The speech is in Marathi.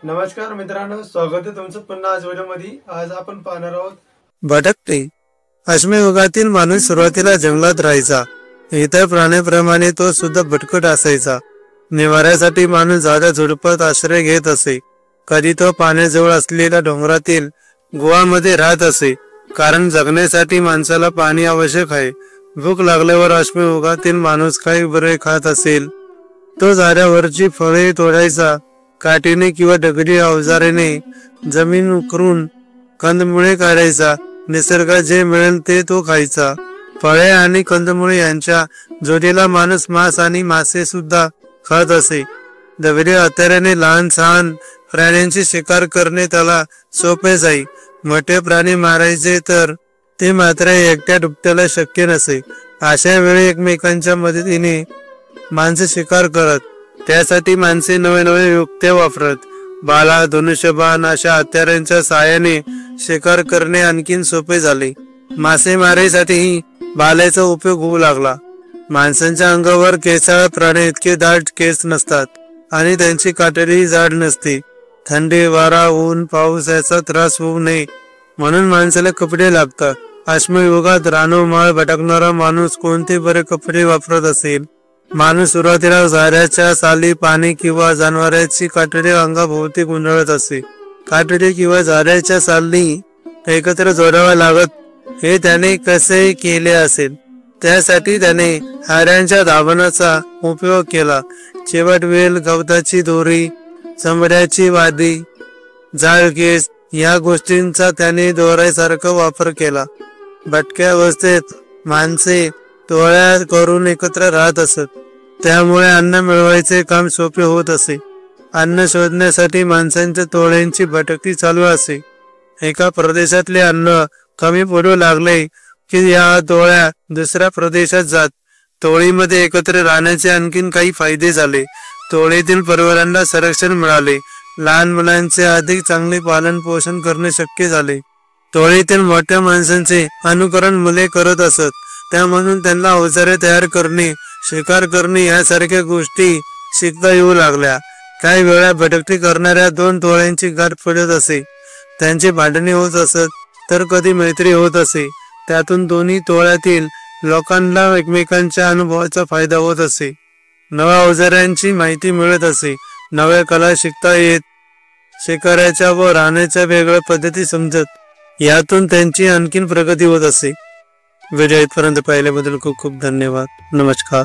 नमस्कार मित्रांनो, स्वागत आहे तुमचं पुन्हा आज व्हिडिओमध्ये। आज आपण पाहणार आहोत भटकते। अश्मयुगातील माणूस सुरुवातीला जंगलात राहायचा। इतर प्राण्याप्रमाणे तो सुद्धा भटकत असायचा। निवाऱ्यासाठी माणूस झाडा झुडपात आश्रय घेत असे। कधी तो पाण्याजवळ असलेल्या डोंगरातील गुहामध्ये राहत असे, कारण जगण्यासाठी माणसाला पाणी आवश्यक आहे। भूक लागल्यावर अश्मयुगातील माणूस काही बरे खात असेल। तो झाडावरची फळे तोडायचा, काठीने किंवा दगडी अवजाराने जमीन उकरून कंदमुळे काढायचा। निसर्गात जे मिळेल ते तो खायचा। फळे आणि कंदमुळे यांच्या जोडीला माणूस मांस आणि मासे सुद्धा खात असे। दगडी हत्याराने लहान सहान प्राण्यांची शिकार करणे त्याला सोपे जाई। मोठे प्राणी मारायचे तर ते मात्र एकट्या दुपट्याला शक्य नसे। अशा वेळी एकमेकांच्या मदतीने माणसे शिकार करत। त्यासाठी माणसे नवे नवे युक्त्या वापरत। भाला, धनुष्यबाण अशा हत्यारांच्या साहाय्याने शिकार करणे आणखीन सोपे झाले। मासेमारीसाठीही भाल्याचा उपयोग होऊ लागला। माणसांच्या अंगावर केसाळ प्राणी इतके दाट केस नसतात आणि त्यांची कातडीही जाड नसते। थंडी, वारा, ऊन, पाऊस याचा त्रास होऊ नये म्हणून माणसाला कपडे लागतात। अश्मयुगात रानोमाळ भटकणारा माणूस कोणते बरे कपडे वापरत असेल? माणूस सुरुवातीला झाडाच्या साली, पाने किंवा जनावरांची कातडी अंगाभोवती गुंडाळत असे। कातडी किंवा झाडाच्या साली एकत्र जोडाव्या लागत, हे त्याने कसे केले असेल? त्यासाठी त्याने हाड्यांच्या दाभणाचा उपयोग केला। चिवट वेल, गवताची दोरी, चमड्याची वादी, जाळ केस या गोष्टींचा त्याने दोऱ्यासारखा वापर केला। भटक्या अवस्थेत माणसे टोळ्या करून एकत्र राहत असत, त्यामुळे अन्न मिळवायचे काम सोपे होत असे। अन्न शोधण्यासाठी माणसांच्या टोळ्यांची भटकती चालू असे। एका प्रदेशातले अन्न कमी पडू लागले की या टोळ्या दुसऱ्या प्रदेशात जात। टोळीमध्ये एकत्र राहण्याचे आणखीन काही फायदे झाले। टोळीतील परिवारांना संरक्षण मिळाले। लहान मुलांचे अधिक चांगले पालन पोषण करणे शक्य झाले। टोळीतील मोठ्या माणसांचे अनुकरण मुले करत असत, त्यामधून त्यांना अवजारे तयार करणे, शिकार करणे यासारख्या गोष्टी शिकता येऊ लागल्या। काही वेळा भटकती करणाऱ्या दोन टोळ्यांची गाठ पडत असे। त्यांची भांडणे होत असत, तर कधी मैत्री होत असे। त्यातून दोन्ही टोळ्यातील लोकांना एकमेकांच्या अनुभवाचा फायदा होत असे। नव्या अवजारांची माहिती मिळत असे। नव्या कला शिकता येत। शिकाऱ्याच्या व राहण्याच्या वेगळ्या पद्धती समजत। यातून त्यांची आणखीन प्रगती होत असे। व्हिडिओ इथपर्यंत पाहिल्याबद्दल खूप खूप धन्यवाद। नमस्कार।